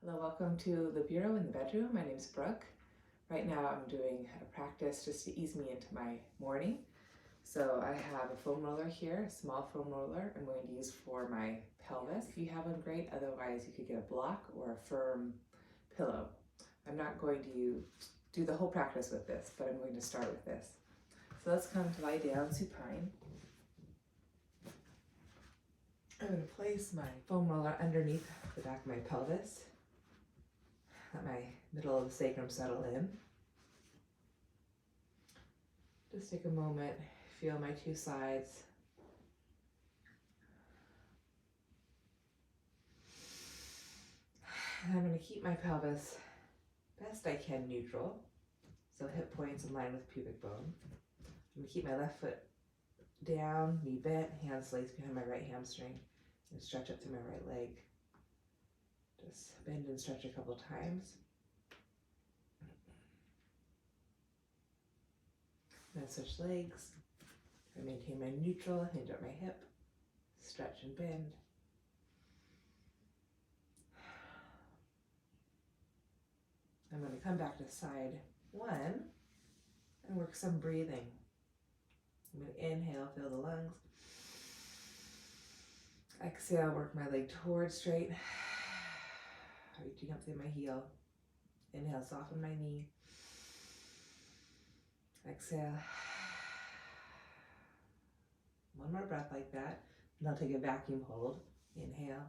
Hello, welcome to the Bureau in the bedroom. My name is Brooke. Right now I'm doing a practice just to ease me into my morning. So I have a foam roller here, a small foam roller I'm going to use for my pelvis. If you have one, great. Otherwise, you could get a block or a firm pillow. I'm not going to do the whole practice with this, but I'm going to start with this. So let's come to lie down supine. I'm going to place my foam roller underneath the back of my pelvis. Let my middle of the sacrum settle in. Just take a moment, feel my two sides. And I'm going to keep my pelvis best I can neutral, so hip points in line with pubic bone. I'm going to keep my left foot down, knee bent, hands laced behind my right hamstring, and stretch up through my right leg. Just bend and stretch a couple times. Then switch legs. I maintain my neutral, hinge up my hip, stretch and bend. I'm going to come back to side one and work some breathing. I'm going to inhale, fill the lungs. Exhale, work my leg towards straight. Reaching up through my heel. Inhale, soften my knee. Exhale. One more breath like that. And I'll take a vacuum hold. Inhale.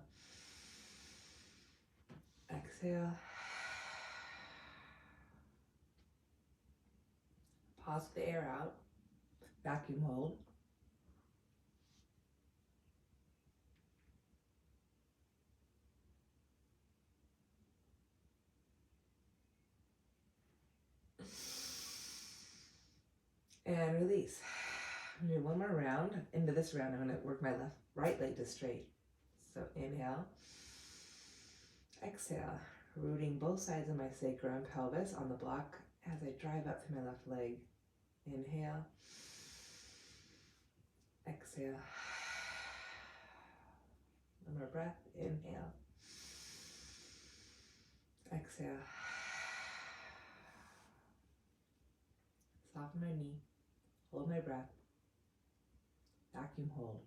Exhale. Pause the air out. Vacuum hold. And release. I'm gonna do one more round. Into this round, I'm gonna work my right leg to straight. So inhale. Exhale. Rooting both sides of my sacrum and pelvis on the block as I drive up through my left leg. Inhale. Exhale. One more breath. Inhale. Exhale. Soften my knee. Hold my breath. Vacuum hold.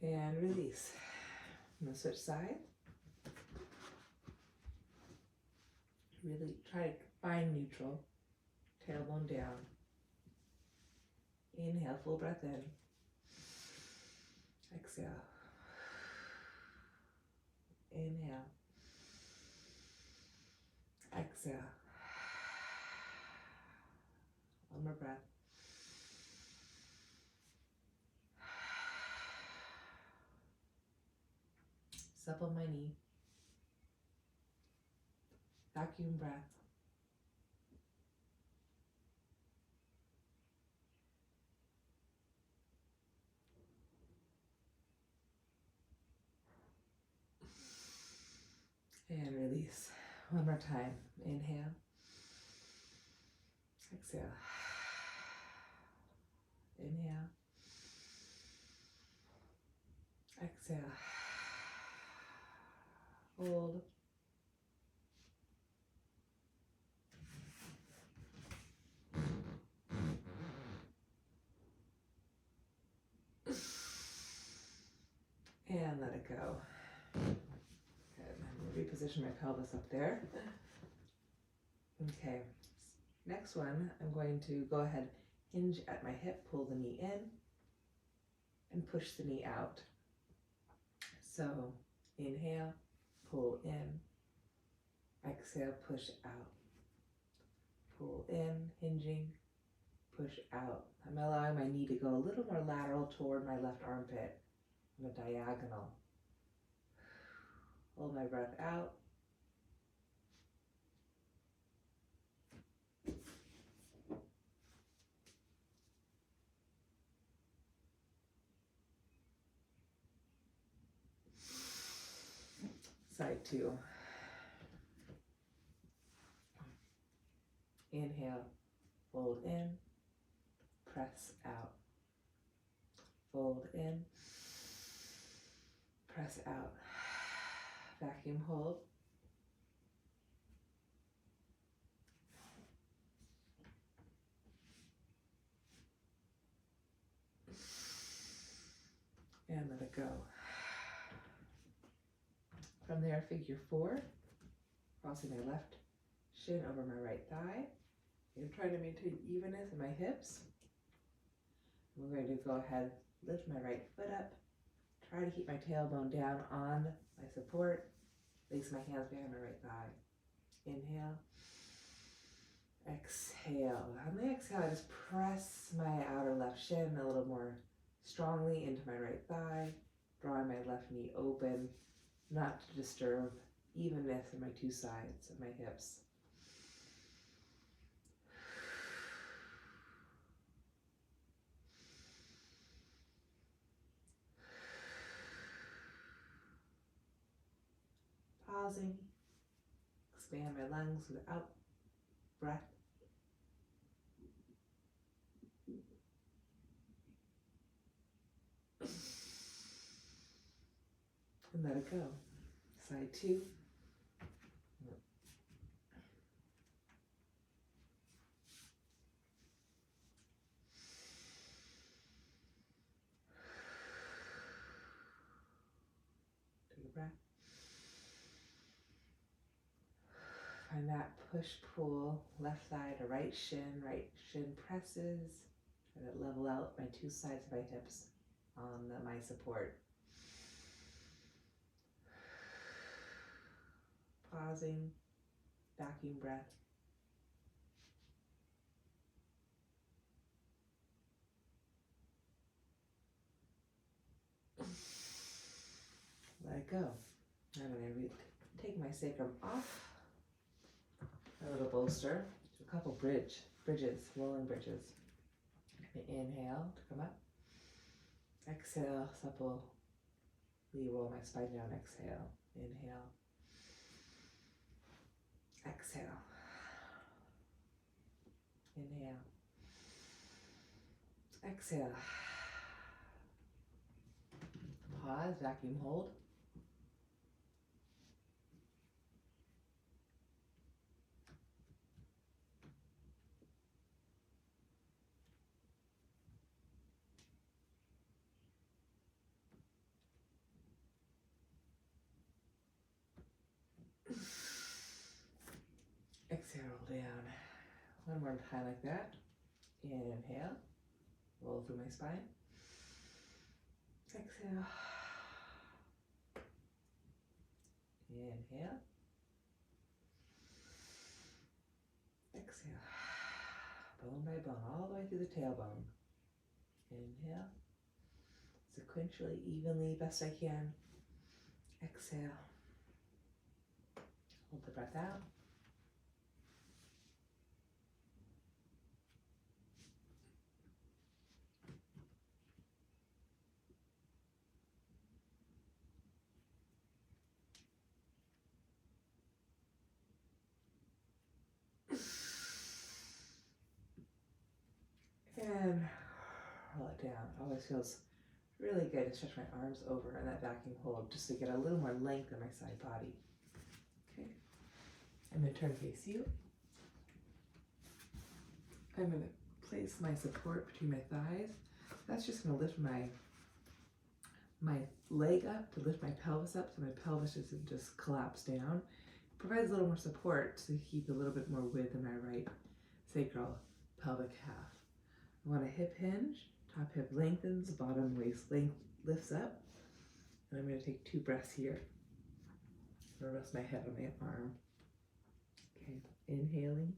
And release. I'm going to switch sides. Really try to find neutral. Tailbone down. Inhale, full breath in. Exhale. Inhale. Exhale. One more breath. Supple my knee. Vacuum breath. And release. One more time. Inhale. Exhale. Inhale. Exhale. Hold. And let it go. Good. I'm going to reposition my pelvis up there. Okay. Next one, I'm going to go ahead, hinge at my hip, pull the knee in, and push the knee out. So inhale, pull in, exhale, push out. Pull in, hinging, push out. I'm allowing my knee to go a little more lateral toward my left armpit on a diagonal. Hold my breath out. Side two. Inhale, fold in, press out. Fold in, press out. Vacuum hold. And let it go. From there, figure 4, crossing my left shin over my right thigh. I'm trying to maintain evenness in my hips. We're going to go ahead, lift my right foot up, try to keep my tailbone down on my support, place my hands behind my right thigh. Inhale, exhale. On the exhale, I just press my outer left shin a little more strongly into my right thigh, drawing my left knee open, not to disturb evenness in my two sides of my hips. Pausing, expand my lungs with out breath. And let it go. Side 2. Take a breath. Find that push-pull, left thigh to right shin presses. Try to level out my two sides of my hips on my support. Pausing, vacuum breath. Let it go. I'm going to take my sacrum off. A little bolster. A couple bridges, rolling bridges. Inhale to come up. Exhale, supplely roll my spine down. Exhale. Inhale. Exhale. Inhale. Exhale. Pause, vacuum hold. Exhale, roll down. One more time like that. Inhale, roll through my spine. Exhale. Inhale. Exhale. Bone by bone, all the way through the tailbone. Inhale. Sequentially, evenly, best I can. Exhale. Hold the breath out. And roll it down. Always feels really good to stretch my arms over in that vacuum hold just to get a little more length in my side body. Okay. I'm going to turn face you. I'm going to place my support between my thighs. That's just going to lift my leg up, to lift my pelvis up so my pelvis doesn't just collapse down. Provides a little more support to keep a little bit more width in my right sacral pelvic half. I want a hip hinge, top hip lengthens, bottom waist length lifts up. And I'm going to take 2 breaths here. I'm going to rest my head on my arm. Okay, inhaling.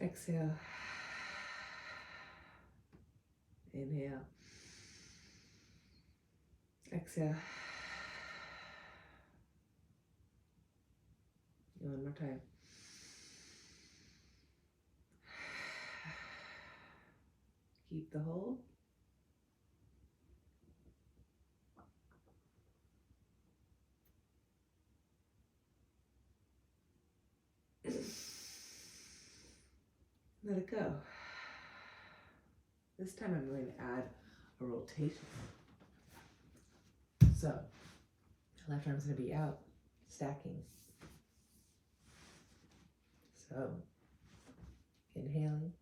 Exhale. Inhale. Exhale. One more time. Keep the hold. Let it go. This time I'm going to add a rotation. So, left arm's going to be out, stacking. So, inhaling,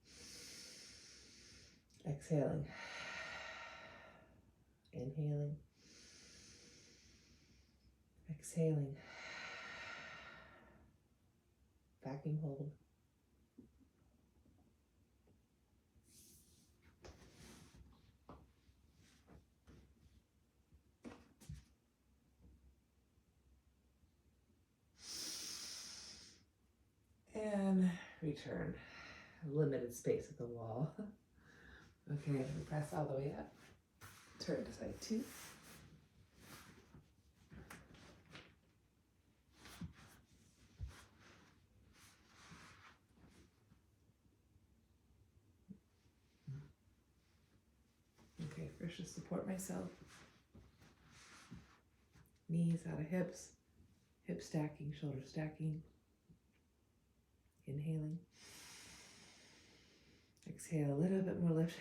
exhaling, inhaling, exhaling, vacuum hold. And return. Limited space at the wall. Okay, press all the way up. Turn to side 2. Okay, first just support myself. Knees out of hips. Hip stacking, shoulder stacking. Inhaling. Exhale, a little bit more lift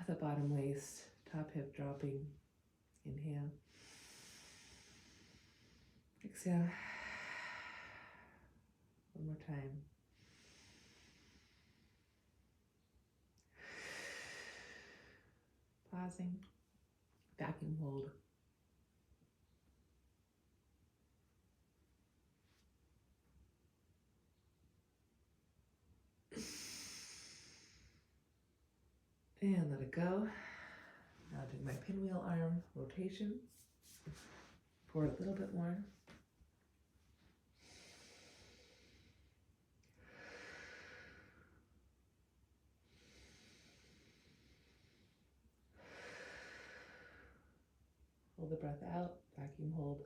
the bottom waist, top hip dropping. Inhale. Exhale. One more time. Pausing. Vacuum hold. And let it go. Now do my pinwheel arm rotation. Forward a little bit more. Hold the breath out, vacuum hold.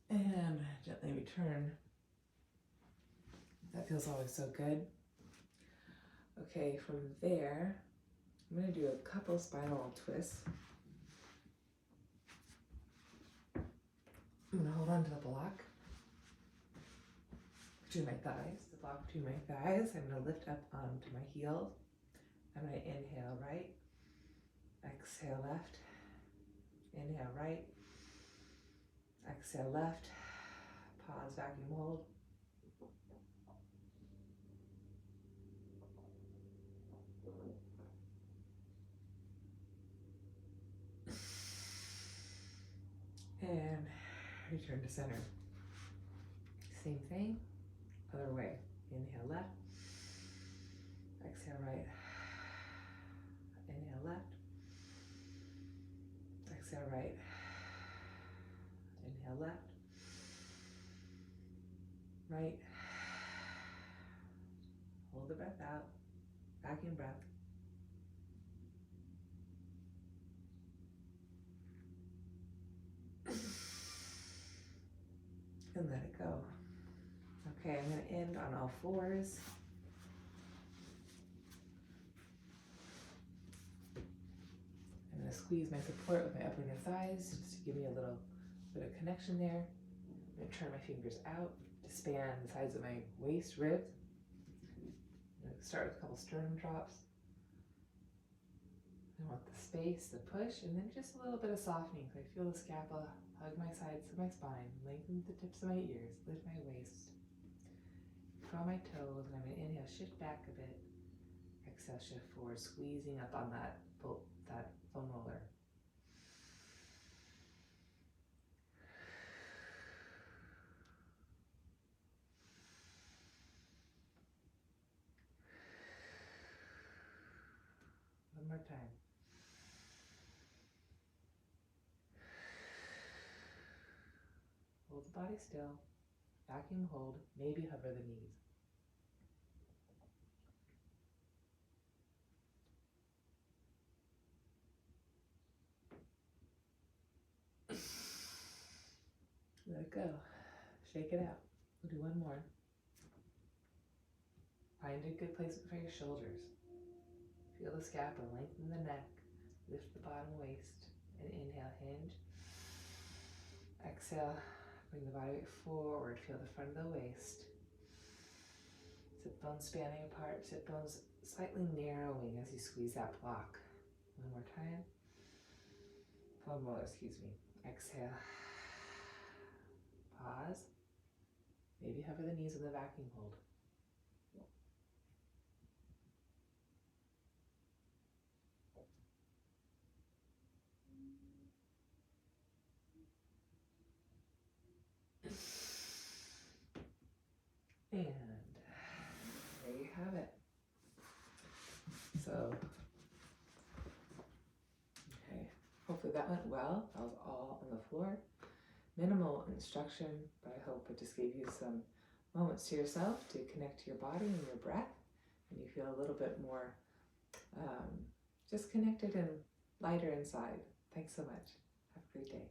And gently return. That feels always so good. Okay, from there, I'm going to do a couple spinal twists. I'm going to hold on to the block between my thighs, the block between my thighs. I'm going to lift up onto my heels. I'm going to inhale right, exhale left, inhale right, exhale left, pause, vacuum hold. And return to center. Same thing, other way. Inhale left, exhale right, inhale left, exhale right, inhale left, right, hold the breath out, vacuum breath. And let it go. Okay, I'm going to end on all fours. I'm going to squeeze my support with my upper inner thighs just to give me a little bit of connection there. I'm going to turn my fingers out to span the sides of my waist, ribs. I'm going to start with a couple sternum drops. I want the space, the push, and then just a little bit of softening. So I feel the scapula hug my sides of my spine, lengthen the tips of my ears, lift my waist, curl my toes, and I'm going to inhale, shift back a bit. Exhale, shift forward, squeezing up on that foam roller. One more time. Hold the body still, vacuum hold, maybe hover the knees. Let it go. Shake it out. We'll do one more. Find a good placement for your shoulders. Feel the scap and lengthen the neck. Lift the bottom waist and inhale, hinge. Exhale, bring the body weight forward. Feel the front of the waist. Sit bones spanning apart. Sit bones slightly narrowing as you squeeze that block. One more time. One more, excuse me. Exhale. Pause. Maybe hover the knees in the vacuum hold. And there you have it. So, okay, hopefully that went well. That was all on the floor. Minimal instruction, but I hope it just gave you some moments to yourself to connect to your body and your breath, and you feel a little bit more just connected and lighter inside. Thanks so much. Have a great day.